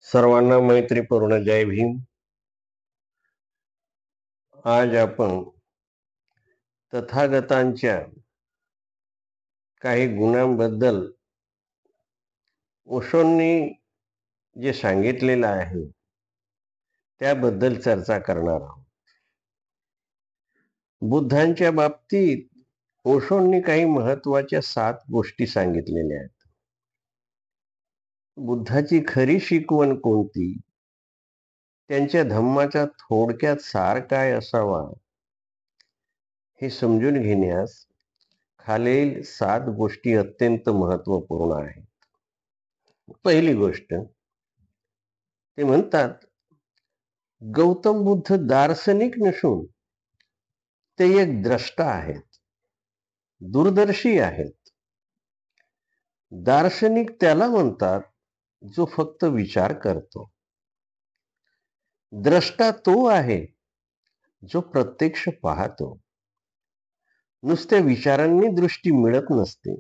सर्वांना मैत्रीपूर्ण जय भीम. आज आपण तथागतांच्या काही गुणांबद्दल ओशोंनी जे सांगितलेलं आहे त्याबद्दल चर्चा करणार आहोत. बुद्धांच्या बाबतीत ओशोंनी काही महत्वाच्या 7 गोष्टी सांगितलेल्या आहेत. बुद्धाची खरी शिकवण कोणती, त्यांच्या धम्माचा थोडक्यात सार काय असावा, हे समजून घेण्यास खालील 7 गोष्टी अत्यंत महत्वपूर्ण आहेत. पहिली गोष्ट, ते म्हणतात गौतम बुद्ध दार्शनिक नसून ते एक द्रष्टा आहेत, दूरदर्शी आहेत. दार्शनिक त्याला म्हणतात जो फक्त विचार करतो. द्रष्टा तो आहे जो प्रत्यक्ष पाहतो. नुसत्या विचारांनी दृष्टी मिळत नसते.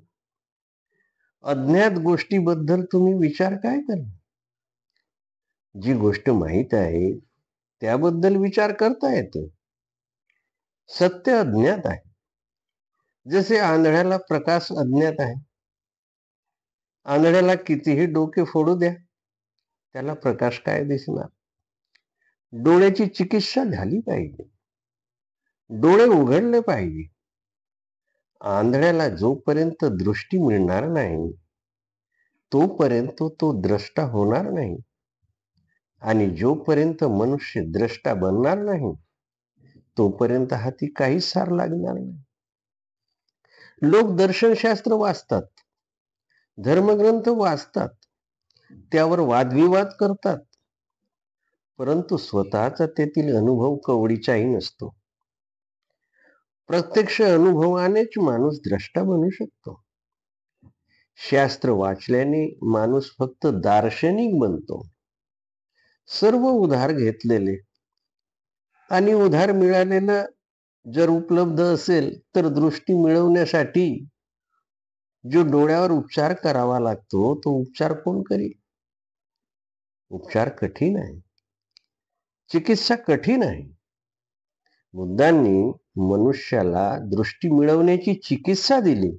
अज्ञात गोष्टीबद्दल तुम्ही विचार काय करणार? जी गोष्ट माहीत आहे त्याबद्दल विचार करता येतो. सत्य अज्ञात आहे. जसे आंधळ्याला प्रकाश अज्ञात आहे. आंधळ्याला कितीही डोके फोडू द्या, त्याला प्रकाश काय दिसणार? डोळ्याची चिकित्सा झाली पाहिजे, डोळे उघडले पाहिजे. आंधळ्याला जोपर्यंत दृष्टी मिळणार नाही तोपर्यंत तो द्रष्टा होणार नाही, आणि जोपर्यंत मनुष्य द्रष्टा बनणार नाही तोपर्यंत हाती काहीच सार लागणार नाही. लोक दर्शनशास्त्र वाचतात, धर्मग्रंथ वाचतात, त्यावर वादविवाद करतात, परंतु स्वतःचा तेथील अनुभव कवडीचाही नसतो. प्रत्यक्ष अनुभवानेच माणूस द्रष्टा बनू शकतो. शास्त्र वाचल्याने माणूस फक्त दार्शनिक बनतो. सर्व उधार घेतलेले आणि उधार मिळालेलं जर उपलब्ध असेल तर दृष्टी मिळवण्यासाठी जो डोळ्यावर उपचार करावा लागतो तो उपचार कोण करील? उपचार कठीण आहे, चिकित्सा कठीण आहे. बुद्धांनी मनुष्याला दृष्टी मिळवण्याची चिकित्सा दिली,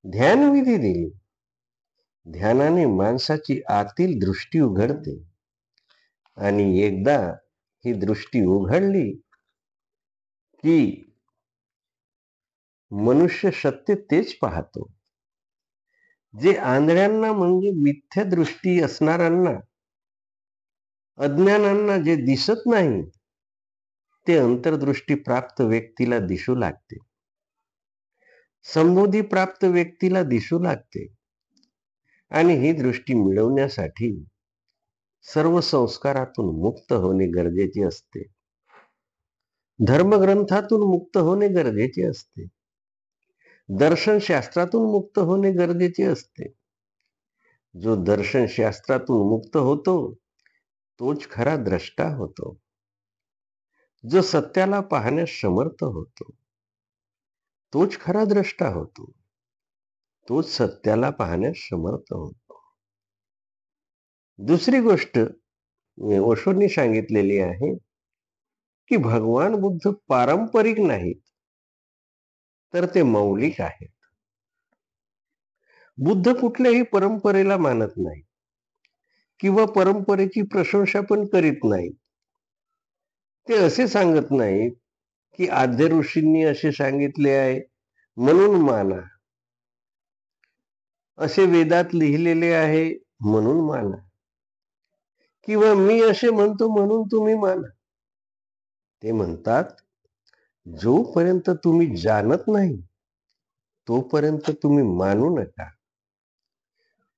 ध्यानविधी दिली. ध्यानाने माणसाची आतील दृष्टी उघडते, आणि एकदा ही दृष्टी उघडली की मनुष्य सत्य तेच पाहतो. जे आंधळ्यांना म्हणजे मिथ्या दृष्टी असणाऱ्यांना, अज्ञानांना जे दिसत नाही ते अंतर्दृष्टी प्राप्त व्यक्तीला दिसू लागते, संबोधी प्राप्त व्यक्तीला दिसू लागते. आणि ही दृष्टी मिळवण्यासाठी सर्व संस्कारातून मुक्त होणे गरजेचे असते. धर्मग्रंथातून मुक्त होणे गरजेचे असते. दर्शनशास्त्रातून मुक्त होणे गरजेचे असते. जो दर्शनशास्त्रातून मुक्त होतो तोच खरा द्रष्टा होतो. जो सत्याला पाहण्यास समर्थ होतो तोच खरा द्रष्टा होतो. तोच सत्याला पाहण्यास समर्थ होतो. दुसरी गोष्ट ओशोंनी सांगितलेली आहे की भगवान बुद्ध पारंपरिक नाहीत, तर ते मौलिक आहेत. बुद्ध कुठल्याही परंपरेला मानत नाही किंवा परंपरेची प्रशंसा पण करीत नाहीत. ते असे सांगत नाहीत की आद्य ऋषींनी असे सांगितले आहे म्हणून माना, असे वेदात लिहिलेले आहे म्हणून माना, किंवा मी असे म्हणतो म्हणून तुम्ही माना. ते म्हणतात जोपर्यंत तुम्ही जाणत नाही तोपर्यंत तुम्ही मानू नका.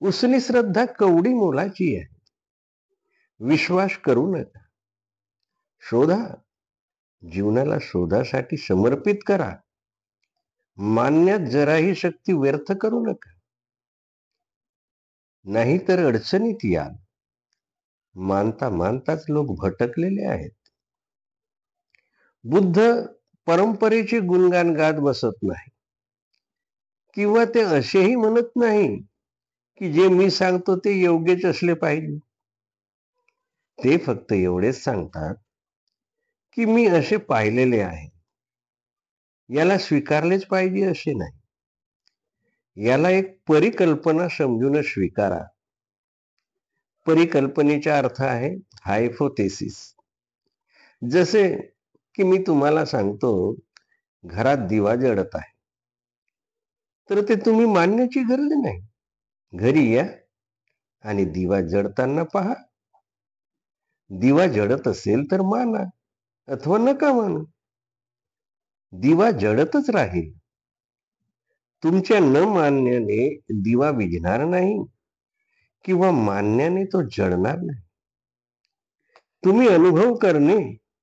उसनी श्रद्धा कवडी मोलाची आहे. विश्वास करू नका. शोधा, जीवनाला शोधासाठी समर्पित करा. मानण्यात जराही शक्ती व्यर्थ करू नका, नाहीतर अडचणीत याल. मानता मानताच लोक भटकलेले आहेत. बुद्ध परंपरेचे गुणगान गात बसत नाही, किंवा ते असेही म्हणत नाही की जे मी सांगतो ते योग्यच असले पाहिजे. ते फक्त एवढेच सांगतात की मी असे पाहिलेले आहे. याला स्वीकारलेच पाहिजे असे नाही. याला एक परिकल्पना समजून स्वीकारा. परिकल्पनेचा अर्थ आहे हायपोथेसिस. जसे की मी तुम्हाला सांगतो, घरात दिवा जळत आहे, तर ते तुम्ही मानण्याची गरज नाही. घरी या आणि दिवा जळताना पहा. दिवा जळत असेल तर माना अथवा नका मानू. दिवा जळतच राहील. तुमच्या न मानण्याने दिवा विझणार नाही किंवा मानण्याने तो जळणार नाही. तुम्ही अनुभव करणे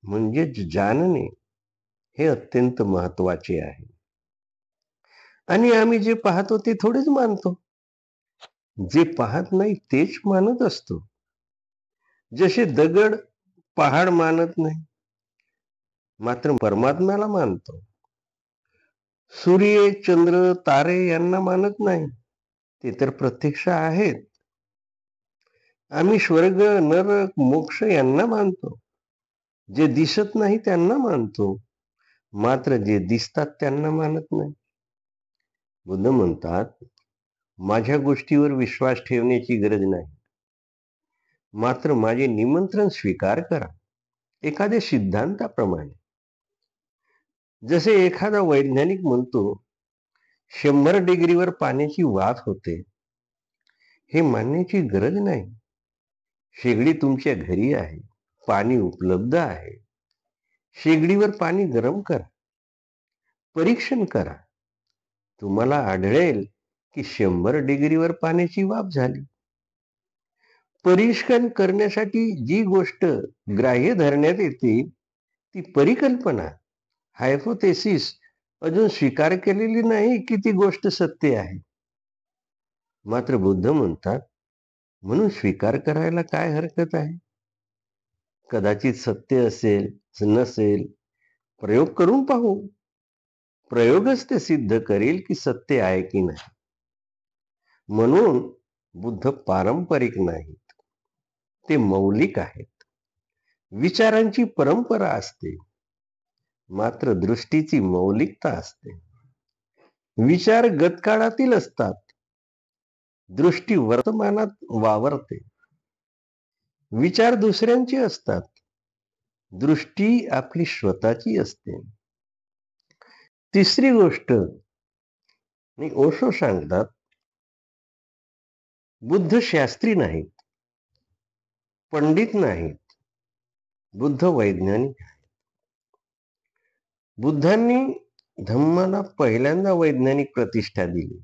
म्हणजेच जाणणे हे अत्यंत महत्वाचे आहे. आणि आम्ही जे पाहतो ते थोडेच मानतो. जे पाहत नाही तेच मानत असतो. जसे दगड पहाड मानत नाही, मात्र परमात्म्याला मानतो. सूर्य, चंद्र, तारे यांना मानत नाही, ते तर प्रत्यक्ष आहेत. आम्ही स्वर्ग, नरक, मोक्ष यांना मानतो. जे दिसत नाही त्यांना मानतो, मात्र जे दिसतात त्यांना मानत नाही. बुद्ध म्हणतात, माझ्या गोष्टीवर विश्वास ठेवण्याची गरज नाही, मात्र माझे निमंत्रण स्वीकार करा. एखाद्या सिद्धांताप्रमाणे. जसे एखादा वैज्ञानिक म्हणतो 100 डिग्रीवर पाण्याची वाफ होते, हे मानण्याची गरज नाही. शेगडी तुमच्या घरी आहे, पाणी उपलब्ध आहे. शेगडीवर पाणी गरम करा, परीक्षण करा. तुम्हाला आढळेल की 100 डिग्रीवर पाण्याची वाफ झाली. परीक्षण करण्यासाठी जी गोष्ट ग्राह्य धरण्यात येते ती परिकल्पना, हायपोथेसिस, अजून स्वीकार केलेली नाही की ती गोष्ट सत्य आहे. मात्र बुद्ध म्हणतात, म्हणून स्वीकार करायला काय हरकत आहे? कदाचित सत्य असेल नसेल, प्रयोग करून पाहू. प्रयोगच ते सिद्ध करेल की सत्य आहे की नाही. म्हणून बुद्ध पारंपरिक नाहीत, ते मौलिक आहेत. विचारांची परंपरा असते, मात्र दृष्टीची मौलिकता असते. विचार गतकाळातील असतात, दृष्टी वर्तमानात वावरते. विचार दुसऱ्यांचे असतात, दृष्टी आपली स्वतःची असते. तिसरी गोष्ट ओशो सांगतात, बुद्ध शास्त्री नाहीत, पंडित नाहीत, बुद्ध वैज्ञानिक आहेत. बुद्धांनी धम्माला पहिल्यांदा वैज्ञानिक प्रतिष्ठा दिली.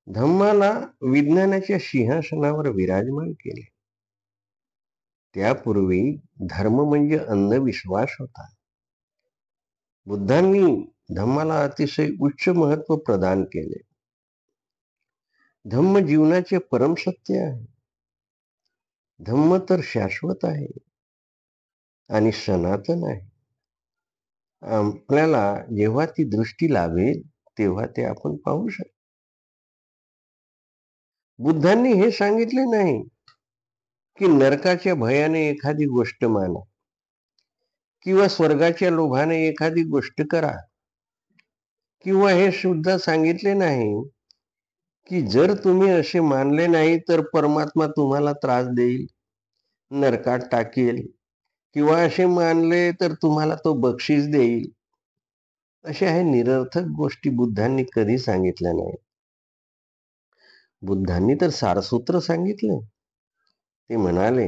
धम्माला विज्ञानाच्या सिंहासनावर विराजमान केले. त्यापूर्वी धर्म म्हणजे अंधविश्वास होता. बुद्धांनी धम्माला अतिशय उच्च महत्व प्रदान केले. धम्म जीवनाचे परमसत्य आहे. धम्म तर शाश्वत आहे आणि सनातन आहे. आपल्याला जेव्हा ती दृष्टी लाभेल तेव्हा ते आपण पाहू शकतो. बुद्धांनी हे सांगितले नाही की नरकाच्या भयाने एखादी गोष्ट माना किंवा स्वर्गाच्या लोभाने एखादी गोष्ट करा, किंवा हे सुद्धा सांगितले नाही की जर तुम्ही असे मानले नाही तर परमात्मा तुम्हाला त्रास देईल, नरकात टाकेल, किंवा असे मानले तर तुम्हाला तो बक्षीस देईल. अशा हे निरर्थक गोष्टी बुद्धांनी कधी सांगितल्या नाही. बुद्धांनी तर सारसूत्र सांगितले. ते म्हणाले,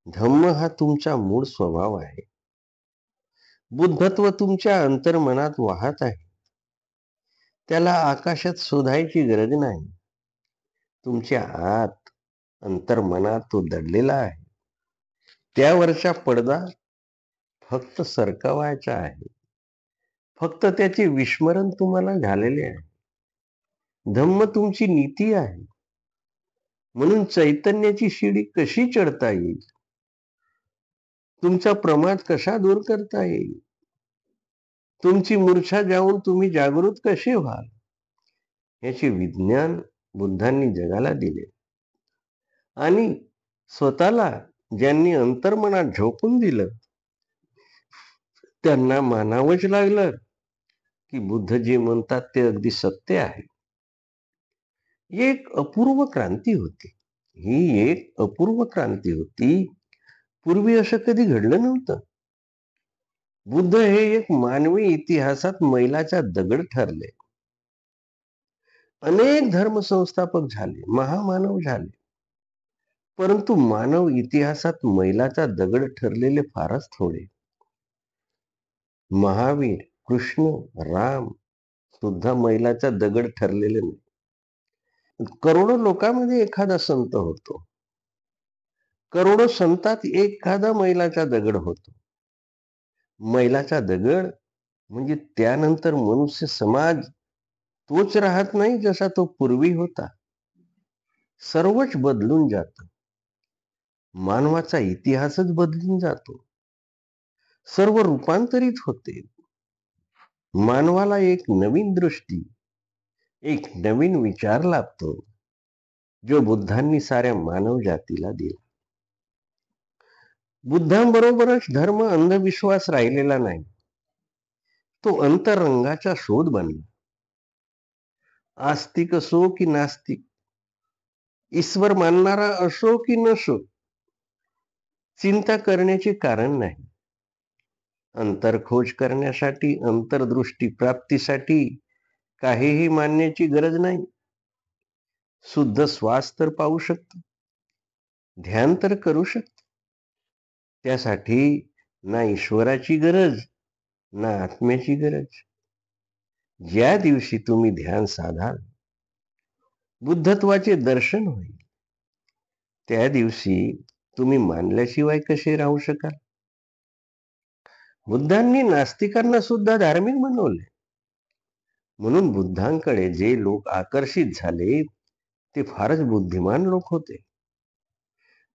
धम्म हा तुमचा मूळ स्वभाव आहे. बुद्धत्व तुमच्या अंतर्मनात वाहत आहे. त्याला आकाशात शोधायची गरज नाही. तुमच्या आत अंतर्मनात तो दडलेला आहे. त्यावरचा पडदा फक्त सरकवायचा आहे. फक्त त्याचे विस्मरण तुम्हाला झालेले आहे. धम्म तुमची नीती आहे. म्हणून चैतन्याची शिडी कशी चढता येईल, तुमचा प्रमाद कसा दूर करता येईल, तुमची मूर्छा जाऊन तुम्ही जागृत कसे व्हाल, याचे विज्ञान बुद्धांनी जगाला दिले. आणि स्वतःला ज्यांनी अंतर्मनात झोपून दिलं त्यांना मानावंच लागलं की बुद्ध जे म्हणतात ते अगदी सत्य आहे. एक अपूर्व क्रांती होती. ही एक अपूर्व क्रांती होती. पूर्वी असं कधी घडलं नव्हतं. बुद्ध हे एक मानवी इतिहासात मैलाचा दगड ठरले. अनेक धर्म संस्थापक झाले, महामानव झाले, परंतु मानव इतिहासात मैलाचा दगड ठरलेले फारच थोडे. महावीर, कृष्ण, राम सुद्धा मैलाचा दगड ठरलेले नाही. करोडो लोकांमध्ये एखादा संत होतो. करोडो संतात एखादा मैलाचा दगड होतो. मैलाचा दगड म्हणजे त्यानंतर मनुष्य समाज तोच राहत नाही जसा तो पूर्वी होता. सर्वच बदलून जातं. मानवाचा इतिहासच बदलून जातो. सर्व रूपांतरित होते. मानवाला एक नवीन दृष्टी, एक नवीन विचार लाभतो, जो बुद्धांनी साऱ्या मानव जातीला दिला. बुद्धांबरोबरच धर्म अंधविश्वास राहिलेला नाही. तो अंतरंगाचा शोध बनला. आस्तिक असो की नास्तिक, ईश्वर मानणारा असो की नसो, चिंता करण्याचे कारण नाही. अंतरखोज करण्यासाठी, अंतर्दृष्टी प्राप्तीसाठी काहीही मानण्याची गरज नाही. शुद्ध श्वास तर पाहू शकतो, ध्यान तर करू शकतो. त्यासाठी ना ईश्वराची गरज ना आत्म्याची गरज. ज्या दिवशी तुम्ही ध्यान साधाल, बुद्धत्वाचे दर्शन होईल, त्या दिवशी तुम्ही मानल्याशिवाय कसे राहू शकाल? बुद्धांनी नास्तिकांना सुद्धा धार्मिक बनवले. म्हणून बुद्धांकडे जे लोक आकर्षित झाले ते फारच बुद्धिमान लोक होते.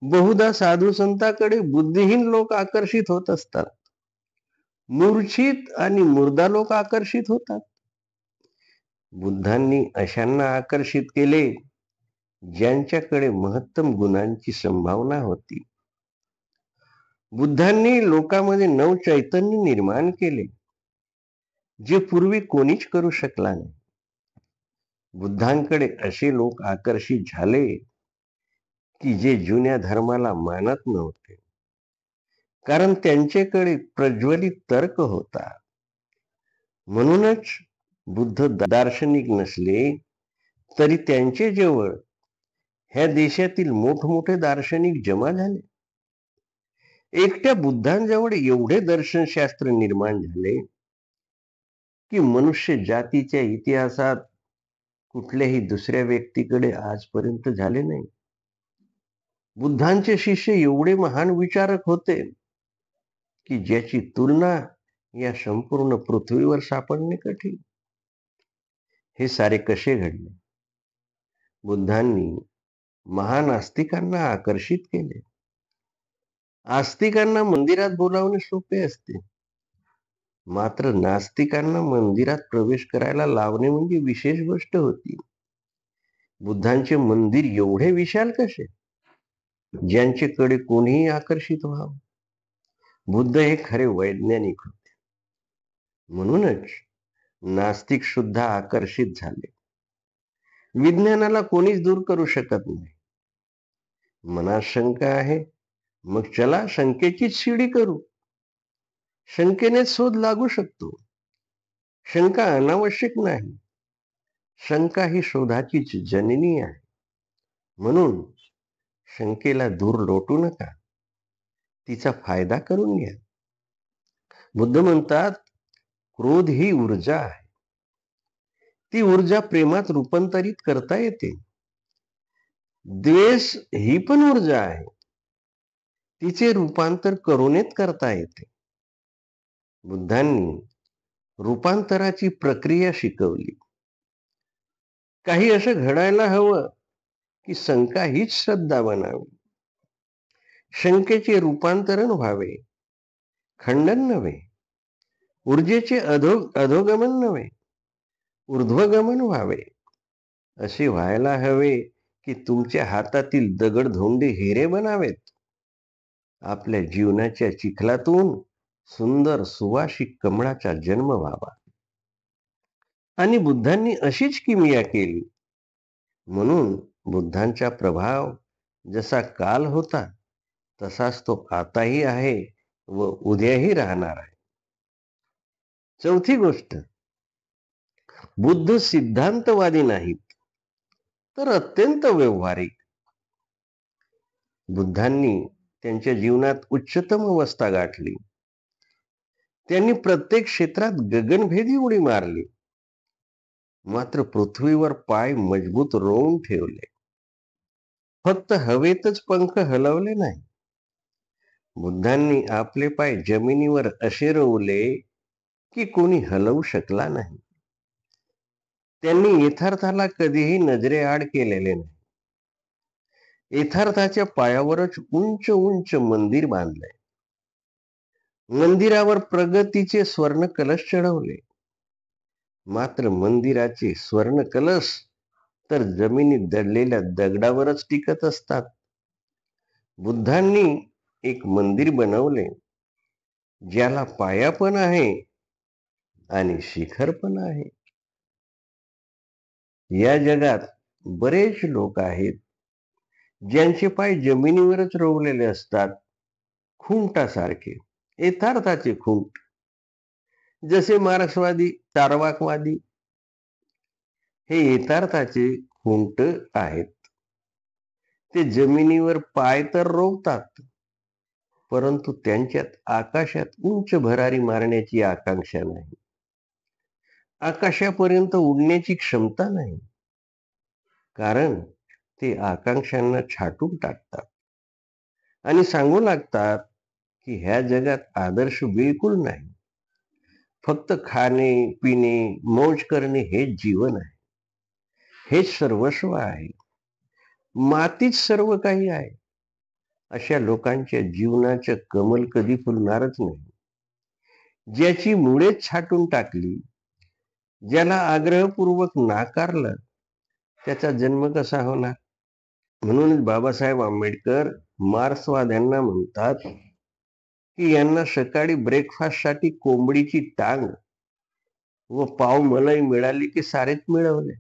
बहुधा साधू संतांकडे बुद्धिहीन लोक आकर्षित होत असतात. मूर्छित आणि मुर्दा लोक आकर्षित होतात. बुद्धांनी अशांना आकर्षित केले ज्यांच्याकडे महत्तम गुणांची संभावना होती. बुद्धांनी लोकांमध्ये नवचैतन्य निर्माण केले जे पूर्वी कोणीच करू शकला नाही. बुद्धांकडे असे लोक आकर्षित झाले की जे जुन्या धर्माला मानत नव्हते, कारण त्यांच्याकडे प्रज्वलित तर्क होता. म्हणूनच बुद्ध दार्शनिक नसले तरी त्यांचे जवळ ह्या देशातील मोठमोठे दार्शनिक जमा झाले. एकट्या बुद्धांजवळ एवढे दर्शनशास्त्र निर्माण झाले की मनुष्य जातीच्या इतिहासात कुठल्याही दुसऱ्या व्यक्तीकडे आजपर्यंत झाले नाही. बुद्धांचे शिष्य एवढे महान विचारक होते की ज्याची तुलना या संपूर्ण पृथ्वीवर सापडणे कठीण. हे सारे कसे घडले? बुद्धांनी महान आस्तिकांना आकर्षित केले. आस्तिकांना मंदिरात बोलावणे सोपे असते, मात्र नास्तिकांना मंदिरात प्रवेश करायला लावणे म्हणजे विशेष गोष्ट होती. बुद्धांचे मंदिर एवढे विशाल कसे, ज्यांच्याकडे कोणीही आकर्षित व्हावं? बुद्ध हे खरे वैज्ञानिक होते. म्हणूनच नास्तिक सुद्धा आकर्षित झाले. विज्ञानाला कोणीच दूर करू शकत नाही. मनात शंका आहे, मग चला शंकेचीच शिडी करू. शंकेने शोध लागू शकतो. शंका अनावश्यक नाही. शंका ही शोधाचीच जननी आहे. म्हणून शंकेला दूर लोटू नका, तिचा फायदा करून घ्या. बुद्ध म्हणतात, क्रोध ही ऊर्जा आहे. ती ऊर्जा प्रेमात रूपांतरित करता येते. द्वेष ही पण ऊर्जा आहे. तिचे रूपांतर करुणेत करता येते. बुद्धांनी रूपांतराची प्रक्रिया शिकवली. काही असं घडायला हवं की शंका हीच श्रद्धा बनावी. शंकेचे रूपांतरण व्हावे, खंडन नव्हे. ऊर्जेचे अधोगमन नव्हे, ऊर्ध्वगमन व्हावे. असे व्हायला हवे की तुमच्या हातातील दगडधोंडे हिरे बनावेत, आपल्या जीवनाच्या चिखलातून सुंदर सुवासिक कमळाचा जन्म व्हावा. आणि बुद्धांनी अशीच किमया केली. म्हणून बुद्धांचा प्रभाव जसा काल होता तसाच तो आताही आहे व उद्याही राहणार आहे. चौथी गोष्ट, बुद्ध सिद्धांतवादी नाहीत, तर अत्यंत व्यावहारिक. बुद्धांनी त्यांच्या जीवनात उच्चतम अवस्था गाठली. त्यांनी प्रत्येक क्षेत्रात गगनभेदी उडी मारली, मात्र पृथ्वीवर पाय मजबूत रोवून ठेवले. फक्त हवेतच पंख हलवले नाही. बुद्धांनी आपले पाय जमिनीवर असे रोवले की कोणी हलवू शकला नाही. त्यांनी यथार्थाला कधीही नजरेआड केलेले नाही. यथार्थाच्या पायावरच उंच उंच मंदिर बांधले. मंदिरावर प्रगतीचे स्वर्ण कलश चढवले. मात्र मंदिराचे स्वर्ण कलश तर जमिनीत दडलेल्या दगडावरच टिकत असतात. बुद्धांनी एक मंदिर बनवले ज्याला पाया पण आहे आणि शिखर पण आहे. या जगात बरेच लोक आहेत ज्यांचे पाय जमिनीवरच रोवलेले असतात, खुंटासारखे, यथार्थाचे खुंट. जसे मार्क्सवादी, चार्वाकवादी हे यथार्थाचे खुंट आहेत. ते जमिनीवर पाय तर रोवतात, परंतु त्यांच्यात आकाशात उंच भरारी मारण्याची आकांक्षा नाही. आकाशापर्यंत उडण्याची क्षमता नाही, कारण ते आकांक्षांना छाटून टाकतात आणि सांगू लागतात की ह्या जगात आदर्श बिलकुल नाही. फक्त खाणे, पिणे, मौज करणे हेच जीवन आहे, हेच सर्वस्व आहे, मातीच सर्व काही आहे. अशा लोकांच्या जीवनाचं कमल कधी फुलणारच नाही. ज्याची मुळेच छाटून टाकली, ज्याला आग्रहपूर्वक नाकारलं, त्याचा जन्म कसा होणार? म्हणूनच बाबासाहेब आंबेडकर मार्क्सवाद्यांना म्हणतात की यांना सकाळी ब्रेकफास्टसाठी कोंबडीची टांग व पाव मलाई मिळाली की सारेच मिळवले.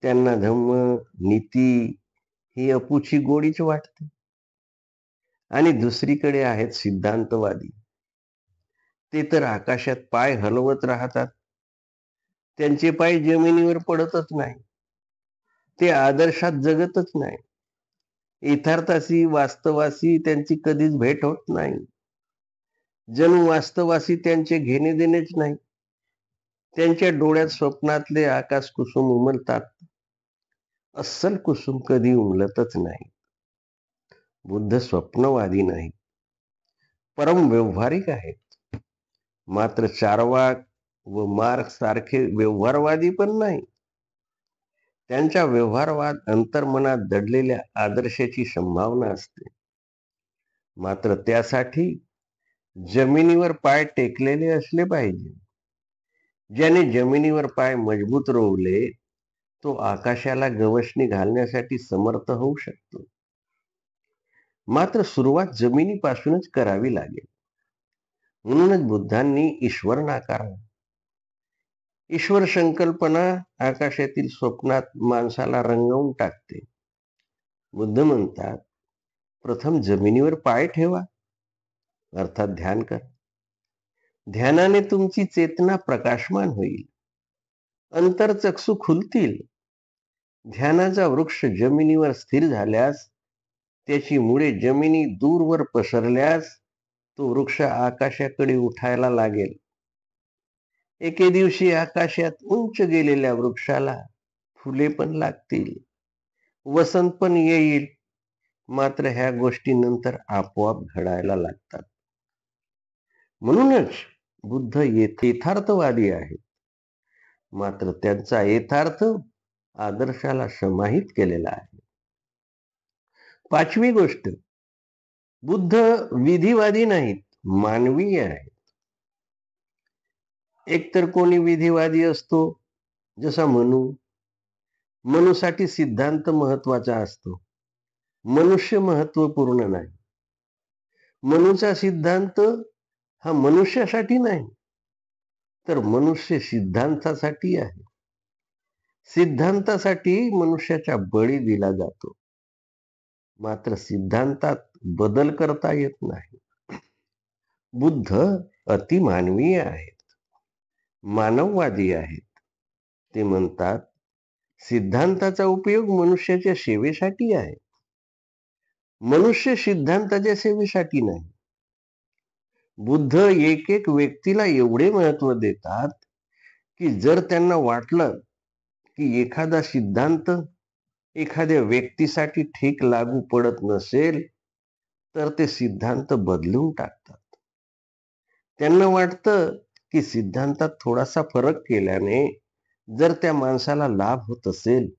त्यांना धम्म, नीती ही अपुची गोडीच वाटते. आणि दुसरीकडे आहेत सिद्धांतवादी. ते तर आकाशात पाय हलवत राहतात. त्यांचे पाय जमिनीवर पडतच नाही. ते आदर्शात जगतच नाही. यथार्थाशी, वास्तवाशी त्यांची कधीच भेट होत नाही. जणू वास्तवाशी त्यांचे घेणे देणेच नाही. त्यांच्या डोळ्यात स्वप्नातले आकाश कुसुम उमलतात. अस्सल कुसुम कधी उमलतच नाही. बुद्ध स्वप्नवादी नाही, परम व्यवहारिक आहेत. मात्र चार्वाक व मार्क्स सारखे व्यवहारवादी पण नाही. त्यांचा व्यवहारवाद अंतर्मनात दडलेल्या आदर्शाची संभावना असते. मात्र त्यासाठी जमिनीवर पाय टेकलेले असले पाहिजे. ज्याने जमिनीवर पाय मजबूत रोवले तो आकाशाला गवसणी घालण्यासाठी समर्थ होऊ शकतो. मात्र सुरुवात जमिनीपासूनच करावी लागेल. म्हणूनच बुद्धांनी ईश्वर नाकारला. ईश्वर संकल्पना आकाशातील स्वप्नात माणसाला रंगवून टाकते. बुद्ध म्हणतात, प्रथम जमिनीवर पाय ठेवा, अर्थात ध्यान करा. ध्यानाने तुमची चेतना प्रकाशमान होईल, अंतर्चक्षु खुलतील. ध्यानाचा वृक्ष जमिनीवर स्थिर झाल्यास, त्याची मुळे जमिनी दूरवर पसरल्यास तो वृक्ष आकाशाकडे उठायला लागेल. एके दिवशी आकाशात उंच गेलेल्या वृक्षाला फुले पण लागतील, वसंत पण येईल. मात्र ह्या गोष्टी नंतर आपोआप घडायला लागतात. म्हणूनच बुद्ध यथार्थवादी आहेत, मात्र त्यांचा यथार्थ आदर्शाला समाहित केलेला आहे. पाचवी गोष्ट, बुद्ध विधिवादी नाहीत, मानवीय आहेत. एकतर कोणी विधिवादी असतो, जसा मनू, मनूसाठी सिद्धांत महत्वाचा असतो, मनुष्य महत्वपूर्ण नाही. मनूचा सिद्धांत हा मनुष्यासाठी नाही, तर मनुष्य सिद्धांतासाठी आहे. सिद्धांतासाठी मनुष्याचा बळी दिला जातो, मात्र सिद्धांतात बदल करता येत नाही. बुद्ध अतिमानवीय आहेत, मानववादी आहेत. ते म्हणतात, सिद्धांताचा उपयोग मनुष्याच्या सेवेसाठी आहे, मनुष्य सिद्धांताच्या सेवेसाठी नाही. बुद्ध एक एक व्यक्तीला एवढे महत्व देतात की जर त्यांना वाटलं की एखादा सिद्धांत एखाद्या व्यक्तीसाठी ठीक लागू पडत नसेल तर ते सिद्धांत बदलून टाकतात. त्यांना वाटतं की सिद्धांतात थोडासा फरक केल्याने जर त्या माणसाला लाभ होत असेल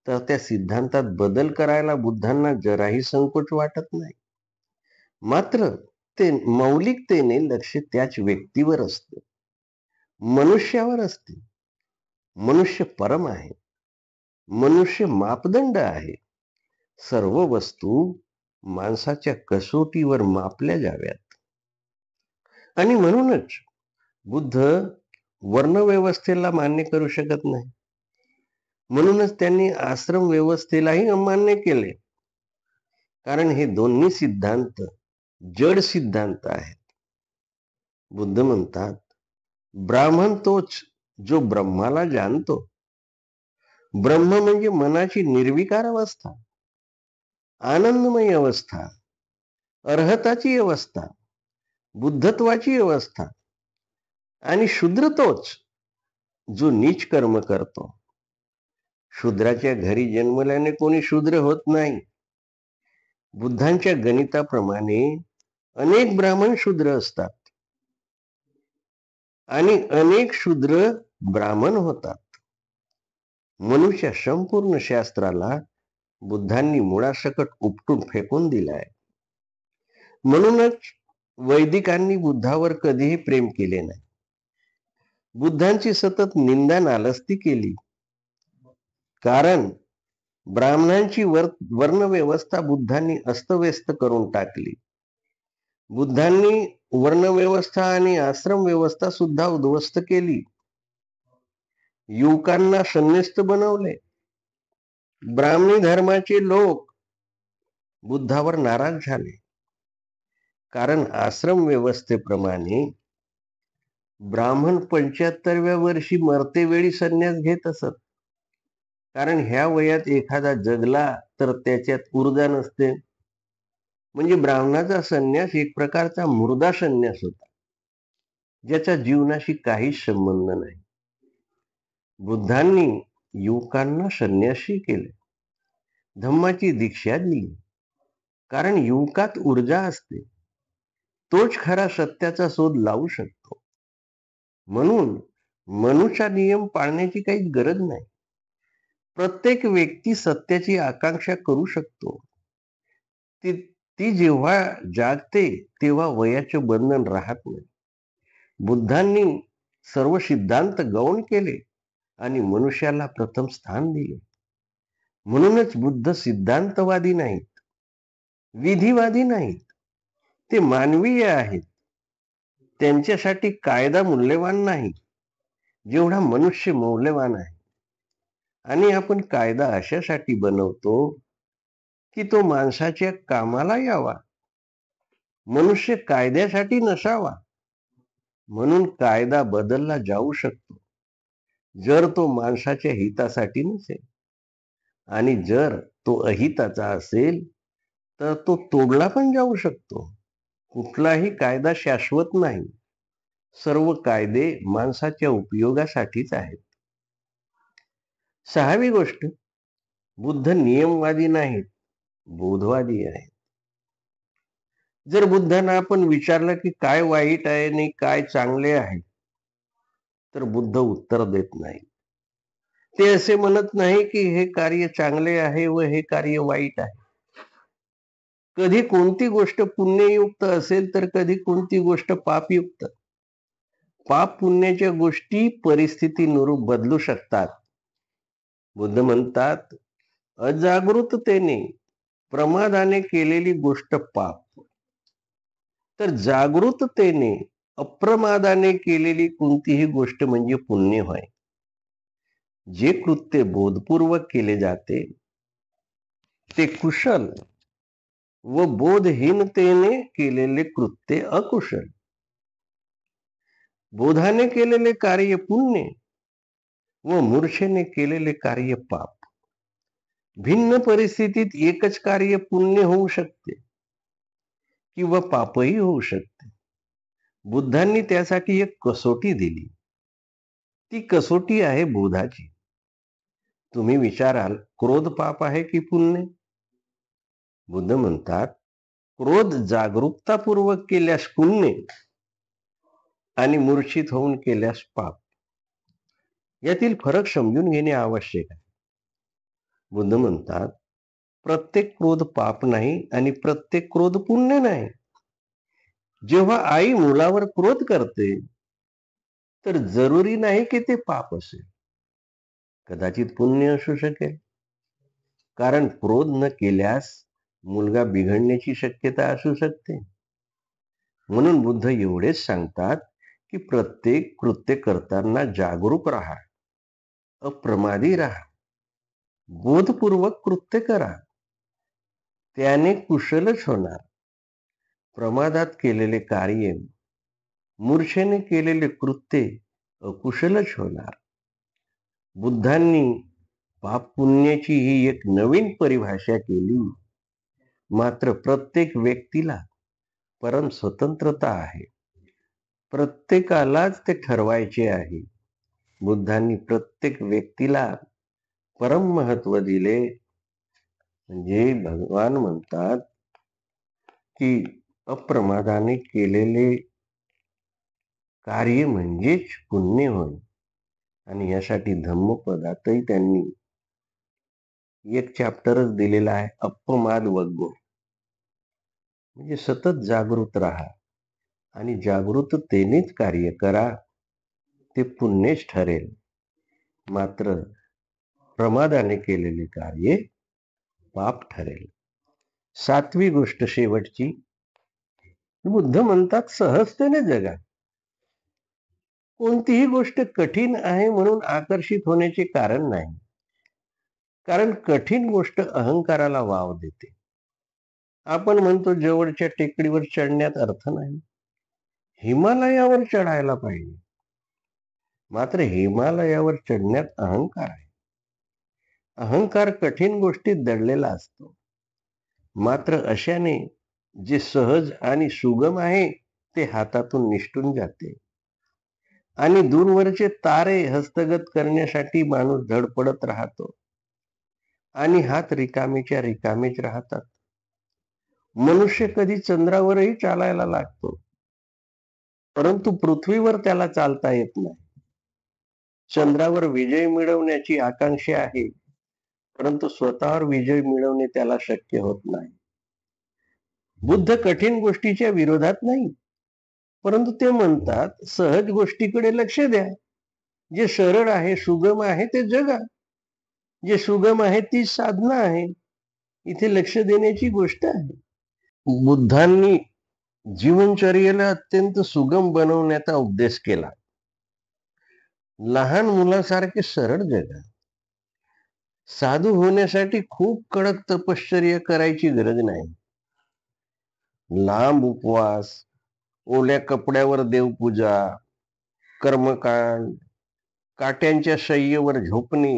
तर त्या सिद्धांतात बदल करायला बुद्धांना जराही संकोच वाटत नाही. मात्र ते मौलिकतेने लक्ष त्याच व्यक्तीवर असते, मनुष्यावर असते. मनुष्य परम आहे, मनुष्य मापदंड आहे. सर्व वस्तू माणसाच्या कसोटीवर मापल्या जाव्यात. आणि म्हणूनच बुद्ध वर्णव्यवस्थेला मान्य करू शकत नाही. म्हणूनच त्यांनी आश्रम व्यवस्थेलाही अमान्य केले, कारण हे दोन्ही सिद्धांत जड सिद्धांत आहेत. बुद्ध म्हणतात, ब्राह्मण तोच जो ब्रह्माला जाणतो. ब्रह्म म्हणजे मनाची निर्विकार अवस्था, आनंदमय अवस्था, अर्हताची अवस्था, बुद्धत्वाची अवस्था. आणि शूद्र तोच जो नीच कर्म करतो. शूद्राच्या घरी जन्मल्याने कोणी शूद्र होत नाही. बुद्धांच्या गणिताप्रमाणे अनेक ब्राह्मण शूद्र असतात आणि अनेक शूद्र ब्राह्मण होतात. मनुष्य संपूर्ण शास्त्राला बुद्धांनी मुळासकट उपटून फेकून दिलाय. म्हणूनच वैदिकांनी बुद्धावर कधीही प्रेम केले नाही. बुद्धांची सतत निंदा नालस्ती केली, कारण ब्राह्मणांची वर्णव्यवस्था बुद्धांनी अस्तव्यस्त करून टाकली. बुद्धांनी वर्णव्यवस्था आणि आश्रम व्यवस्था सुद्धा उद्ध्वस्त केली. युवकांना संन्यस्त बनवले. ब्राह्मणी धर्माचे लोक बुद्धावर नाराज झाले, कारण आश्रम व्यवस्थेप्रमाणे ब्राह्मण 75व्या वर्षी मरतेवेळी संन्यास घेत असत. कारण ह्या वयात एखादा जगला तर त्याच्यात ऊर्जा नसते. म्हणजे ब्राह्मणाचा संन्यास एक प्रकारचा मुर्दा संन्यास होता, ज्याचा जीवनाशी काहीच संबंध नाही. बुद्धांनी युवकांना संन्यासी केले, धम्माची दीक्षा दिली, कारण युवकात ऊर्जा असते. तोच खरा सत्याचा शोध लावू शकतो. म्हणून मनूचा नियम पाळण्याची काही गरज नाही. प्रत्येक व्यक्ती सत्याची आकांक्षा करू शकतो. ती जेव्हा जागते तेव्हा वयाचे बंधन राहत नाही. बुद्धांनी सर्व सिद्धांत गौण केले आणि मनुष्याला प्रथम स्थान दिले. म्हणूनच बुद्ध सिद्धांतवादी नाहीत, विधिवादी नाहीत. ते मानवीय आहेत. त्यांच्यासाठी कायदा मूल्यवान नाही जेवढा मनुष्य मौल्यवान आहे. आणि आपण कायदा अशासाठी बनवतो की तो माणसाच्या कामाला यावा, मनुष्य कायद्यासाठी नसावा. म्हणून कायदा बदलला जाऊ शकतो जर तो माणसाच्या हितासाठी नसेल, आणि जर तो अहिताचा असेल तर तो तोडला पण जाऊ शकतो. कुठलाही कायदा शाश्वत नाही. सर्व कायदे माणसाच्या उपयोगासाठीच आहेत. 6वी गोष्ट, बुद्ध नियमवादी नाहीत, बोधवादी आहेत. जर बुद्धांना आपण विचारलं की काय वाईट आहे आणि काय चांगले आहे, तर बुद्ध उत्तर देत नाही. ते असे म्हणत नाही की हे कार्य चांगले आहे व हे कार्य वाईट आहे. कधी कोणती गोष्ट पुण्ययुक्त असेल तर कधी कोणती गोष्ट पापयुक्त. पाप पुण्याच्या गोष्टी परिस्थितीनुरूप बदलू शकतात. बुद्ध म्हणतात, अजागृततेने प्रमादाने केलेली गोष्ट पाप, तर जागृततेने अप्रमादाने केलेली कोणतीही गोष्ट म्हणजे पुण्य होय. जे कृत्य बोधपूर्वक केले जाते ते कुशल व बोधहीनतेने केलेले कृत्य अकुशल. बोधाने केलेले कार्य पुण्य व मूर्छेने केलेले कार्य पाप. भिन्न परिस्थितीत एकच कार्य पुण्य होऊ शकते किंवा पापही होऊ शकते. बुद्धांनी त्यासाठी एक कसोटी दिली. ती कसोटी आहे बोधाची. तुम्ही विचाराल, क्रोध पाप आहे की पुण्य? बुद्ध म्हणतात, क्रोध जागरूकतापूर्वक केल्यास पुण्य आणि मूर्छित होऊन केल्यास पाप. यातील फरक समजून घेणे आवश्यक आहे. बुद्ध म्हणतात, प्रत्येक क्रोध पाप नाही आणि प्रत्येक क्रोध पुण्य नाही. जेव्हा आई मुलावर क्रोध करते तर जरुरी नाही की ते पाप असेल, कदाचित पुण्य असू शकेल. कारण क्रोध न केल्यास मुलगा बिघडण्याची शक्यता असू शकते. म्हणून बुद्ध एवढेच सांगतात की प्रत्येक कृत्य करताना जागरूक राहा, अप्रमादी राहा, बोधपूर्वक कृत्य करा. त्याने कुशलच होणार. प्रमादात केलेले कार्य, मूर्छेने केलेले कृत्य अकुशलच होणार. बुद्धांनी पाप पुण्याची ही एक नवीन परिभाषा केली. मात्र प्रत्येक व्यक्तीला परम स्वतंत्रता आहे. प्रत्येकालाच ते ठरवायचे आहे. बुद्धांनी प्रत्येक व्यक्तीला परम महत्व दिले. म्हणजे भगवान म्हणतात की अप्रमादाने केलेले कार्य म्हणजेच पुण्य होय. आणि यासाठी धम्मपदातही त्यांनी एक चॅप्टरच दिलेला आहे, अपमाद वग्गो. म्हणजे सतत जागृत राहा आणि जागृततेनेच कार्य करा, ते पुण्यच ठरेल. मात्र प्रमादाने केलेले कार्य पाप ठरेल. 7वी गोष्ट शेवटची. बुद्ध म्हणतात, सहजतेने जगा. कोणतीही गोष्ट कठीण आहे म्हणून आकर्षित होण्याचे कारण नाही. कारण कठीण गोष्ट अहंकाराला वाव देते. आपण म्हणतो जवळच्या टेकडीवर चढण्यात अर्थ नाही, हिमालयावर चढायला पाहिजे. मात्र हिमालयावर चढण्यात अहंकार आहे. अहंकार कठीण गोष्टीत दडलेला असतो. मात्र अशाने जे सहज आणि सुगम आहे ते हातातून निसटून जाते आणि दूरवरचे तारे हस्तगत करण्यासाठी माणूस धडपडत राहतो आणि हात रिकामीच्या रिकामीच राहतात. मनुष्य कधी चंद्रावरही चालायला लागतो, परंतु पृथ्वीवर त्याला चालता येत नाही. चंद्रावर विजय मिळवण्याची आकांक्षा आहे, परंतु स्वतःवर विजय मिळवणे त्याला शक्य होत नाही. बुद्ध कठीण गोष्टीच्या विरोधात नाही, परंतु ते म्हणतात सहज गोष्टीकडे लक्ष द्या. जे सरळ आहे, सुगम आहे ते जगा. जे सुगम आहे ती साधना आहे. इथे लक्ष देण्याची गोष्ट आहे. बुद्धांनी जीवनचर्येला अत्यंत सुगम बनवण्याचा उपदेश केला. लहान मुलासारखे सरळ जगा. साधू होण्यासाठी खूप कडक तपश्चर्या करायची गरज नाही. लांब उपवास, ओल्या कपड्यावर देवपूजा, कर्मकांड, काट्यांच्या शय्येवर झोपणे,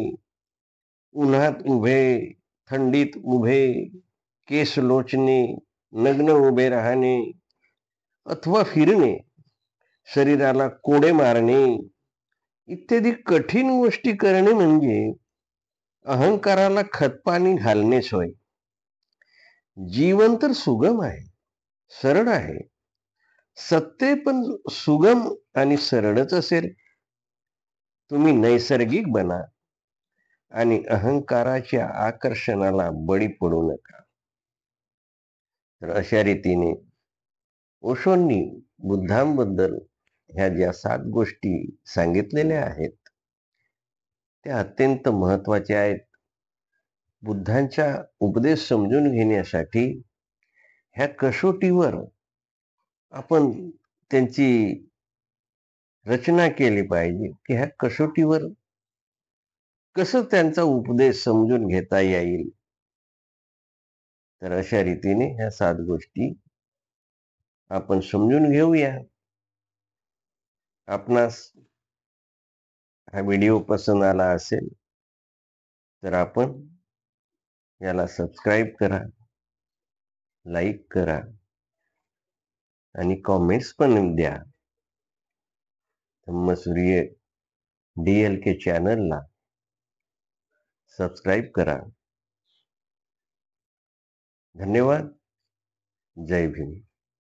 उन्हात उभे, थंडीत उभे, केस लोचणे, नग्न उभे राहणे अथवा फिरणे, शरीराला कोडे मारणे इत्यादी कठीण गोष्टी करणे म्हणजे अहंकाराला खतपाणी घालणेच होय. जीवन तर सुगम आहे, सरळ आहे. सत्य पण सुगम आणि सरळच असेल. तुम्ही नैसर्गिक बना आणि अहंकाराच्या आकर्षणाला बळी पडू नका. तर अशा रीतीने ओशोंनी बुद्धांबद्दल ह्या ज्या 7 गोष्टी सांगितलेल्या आहेत त्या अत्यंत महत्वाच्या आहेत. बुद्धांचा उपदेश समजून घेण्यासाठी ह्या कसोटीवर आपण त्यांची रचना केली पाहिजे की ह्या कसोटीवर कसं त्यांचा उपदेश समजून घेता येईल. तर अशा रीतीने ह्या 7 गोष्टी आपण समजून घेऊया. आपणास हा व्हिडिओ पसंत आला असेल तर आपण याला सबस्क्राईब करा, लाईक करा आणि कॉमेंट्स पण द्या. धम्मसूर्य DLK चॅनलला सबस्क्राईब करा. धन्यवाद. जय भीम.